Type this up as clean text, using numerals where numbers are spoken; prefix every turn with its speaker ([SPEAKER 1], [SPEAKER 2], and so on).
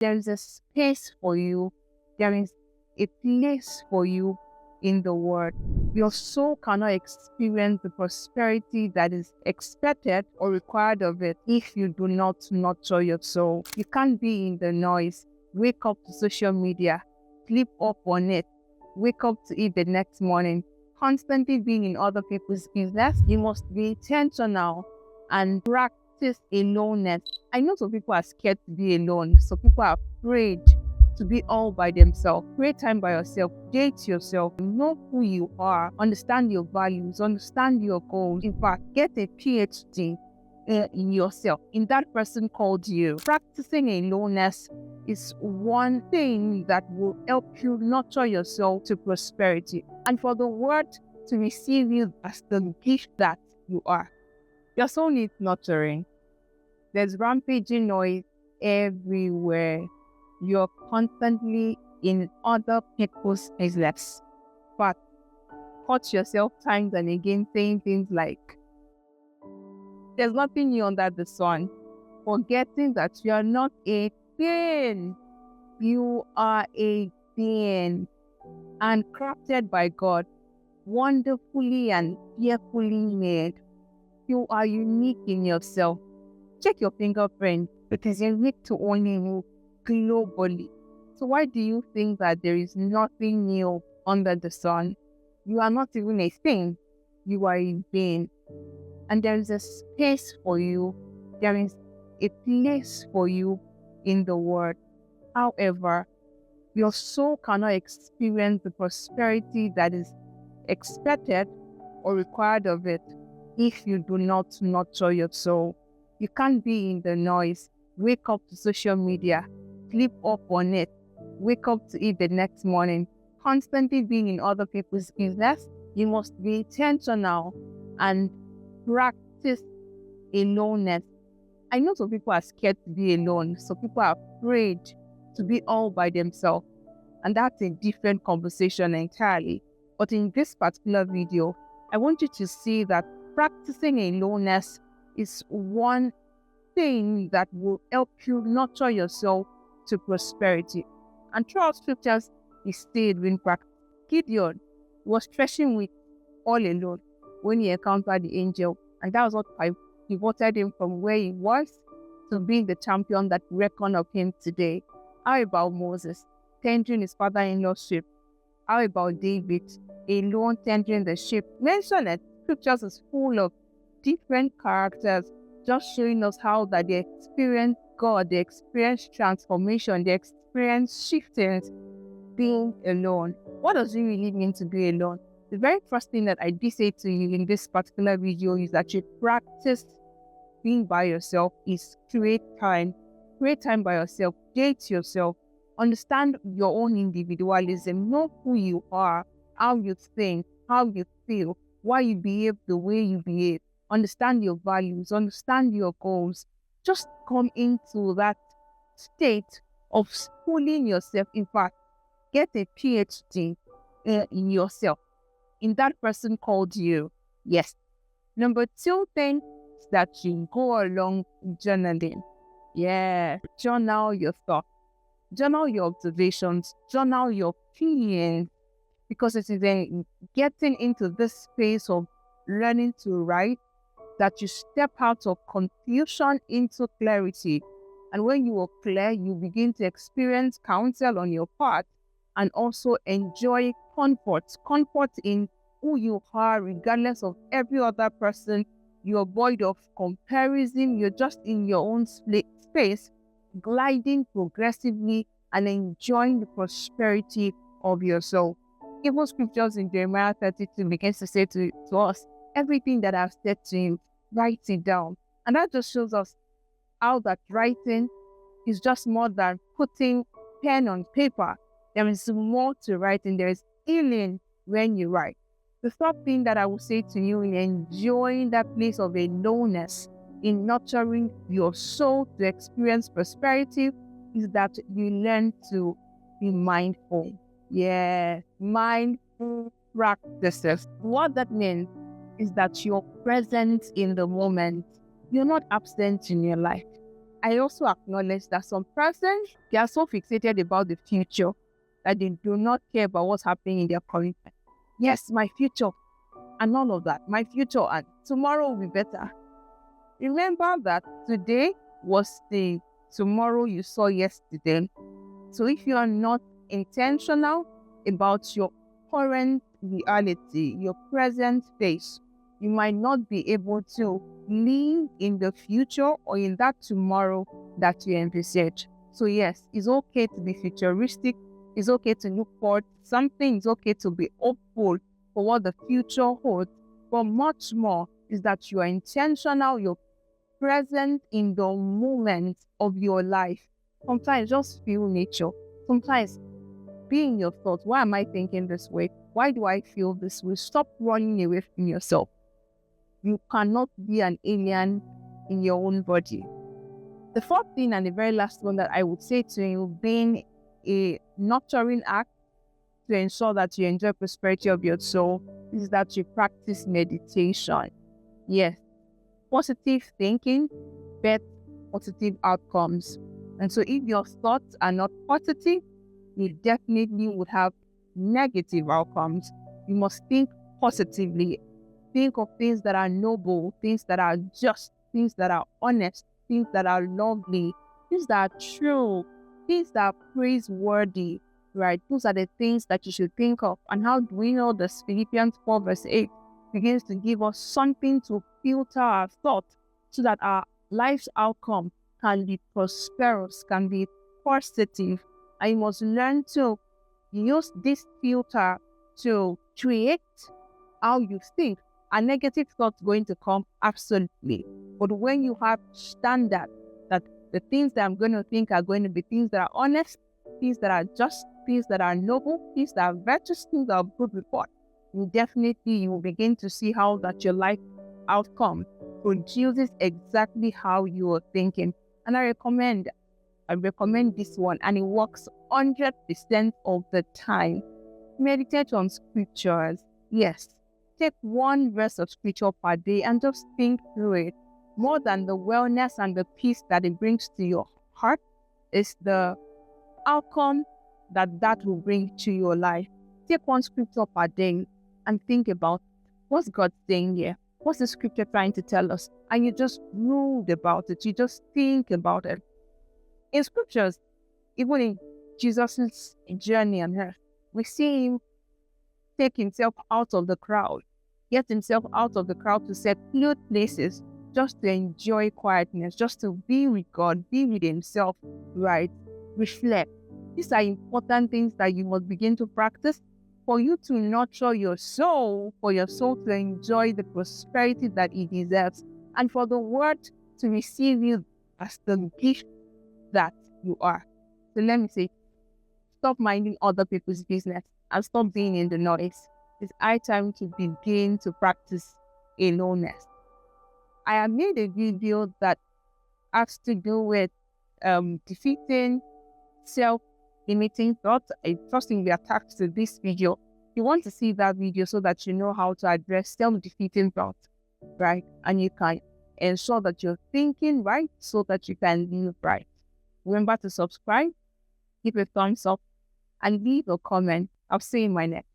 [SPEAKER 1] There is a space for you. There is a place for you in the Word. Your soul cannot experience the prosperity that is expected or required of it if you do not nurture your soul. You can't be in the noise, wake up to social media, sleep up on it, wake up to it the next morning, constantly being in other people's business. You must be intentional and practice aloneness. I know some people are scared to be alone. Some people are afraid to be all by themselves. Create time by yourself. Date yourself. Know who you are. Understand your values. Understand your goals. In fact, get a PhD in yourself, in that person called you. Practicing aloneness is one thing that will help you nurture yourself to prosperity and for the word to receive you as the gift that you are. Your soul needs nurturing. There's rampaging noise everywhere. You're constantly in other people's business. But catch yourself times and again saying things like, there's nothing new under the sun. Forgetting that you are not a being. You are a being and crafted by God, wonderfully and fearfully made. You are unique in yourself. Check your fingerprint. It is unique to only you globally. So why do you think that there is nothing new under the sun? You are not even a thing. You are a being. And there is a space for you. There is a place for you in the Word. However, your soul cannot experience the prosperity that is expected or required of it if you do not nurture your soul. You can't be in the noise, wake up to social media, sleep up on it, wake up to it the next morning, constantly being in other people's business. You must be intentional and practice aloneness. I know some people are scared to be alone. Some people are afraid to be all by themselves. And that's a different conversation entirely. But in this particular video, I want you to see that practicing aloneness is one thing that will help you nurture yourself to prosperity. And throughout scriptures, he stayed in practice. Gideon was threshing wheat all alone when he encountered the angel. And that was what pivoted him from where he was to being the champion that we reckon of him today. How about Moses tendering his father-in-law's sheep? How about David alone tendering the sheep? Mention it. Scriptures is full of different characters, just showing us how that they experience God, they experience transformation, they experience shiftings being alone. What does it really mean to be alone? The very first thing that I did say to you in this particular video is that you practice being by yourself is create time by yourself, date yourself, understand your own individualism, know who you are, how you think, how you feel, why you behave the way you behave, understand your values, understand your goals. Just come into that state of schooling yourself. In fact, get a PhD in yourself, in that person called you. Yes. Number 2 thing is that you go along journaling. Yeah. Journal your thoughts, journal your observations, journal your feelings, because it is then getting into this space of learning to write that you step out of confusion into clarity. And when you are clear, you begin to experience counsel on your part and also enjoy comfort in who you are, regardless of every other person. You're void of comparison. You're just in your own space, gliding progressively and enjoying the prosperity of your soul. Even scriptures in Jeremiah 32 begins to say to us, everything that I've said to you, write it down. And that just shows us how that writing is just more than putting pen on paper. There is more to writing. There is healing when you write. The third thing that I will say to you in enjoying that place of aloneness, in nurturing your soul to experience prosperity, is that you learn to be mindful. Yeah, mindful practices. What that means is that you're present in the moment. You're not absent in your life. I also acknowledge that some persons, they are so fixated about the future that they do not care about what's happening in their current time. Yes, my future and all of that. My future and tomorrow will be better. Remember that today was the tomorrow you saw yesterday. So if you are not intentional about your current reality, your present phase, you might not be able to live in the future or in that tomorrow that you envisage. So yes, it's okay to be futuristic. It's okay to look forward to something. It's okay to be hopeful for what the future holds. But much more is that you are intentional, you're present in the moment of your life. Sometimes just feel nature. Sometimes be in your thoughts. Why am I thinking this way? Why do I feel this way? Stop running away from yourself. You cannot be an alien in your own body. The fourth thing and the very last one that I would say to you, being a nurturing act to ensure that you enjoy prosperity of your soul, is that you practice meditation. Yes, positive thinking bets positive outcomes. And so if your thoughts are not positive, you definitely would have negative outcomes. You must think positively. Think of things that are noble, things that are just, things that are honest, things that are lovely, things that are true, things that are praiseworthy, right? Those are the things that you should think of. And how do we know this? Philippians 4 verse 8 begins to give us something to filter our thoughts so that our life's outcome can be prosperous, can be positive. And you must learn to use this filter to create how you think. A negative thought going to come, absolutely. But when you have standard that the things that I'm going to think are going to be things that are honest, things that are just, things that are noble, things that are virtuous, things that are good report, you will begin to see how that your life outcome produces exactly how you are thinking. And I recommend this one, and it works 100% of the time. Meditate on scriptures. Yes, take one verse of scripture per day and just think through it. More than the wellness and the peace that it brings to your heart is the outcome that will bring to your life. Take one scripture per day and think about what's God saying here. What's the scripture trying to tell us? And you just brood about it. You just think about it. In scriptures, even in Jesus' journey on earth, we see him take himself out of the crowd, get himself out of the crowd to secluded places just to enjoy quietness, just to be with God, be with himself, right? Reflect. These are important things that you must begin to practice for you to nurture your soul, for your soul to enjoy the prosperity that it deserves, and for the word to receive you as the gift that you are. So let me say, stop minding other people's business and stop being in the noise. It's high time to begin to practice aloneness. I have made a video that has to do with defeating self-limiting thoughts. I trust will be attached to this video. You want to see that video so that you know how to address self-defeating thoughts, right? And you can ensure that you're thinking right so that you can live right. Remember to subscribe, give a thumbs up, and leave a comment. I'll see you in my next.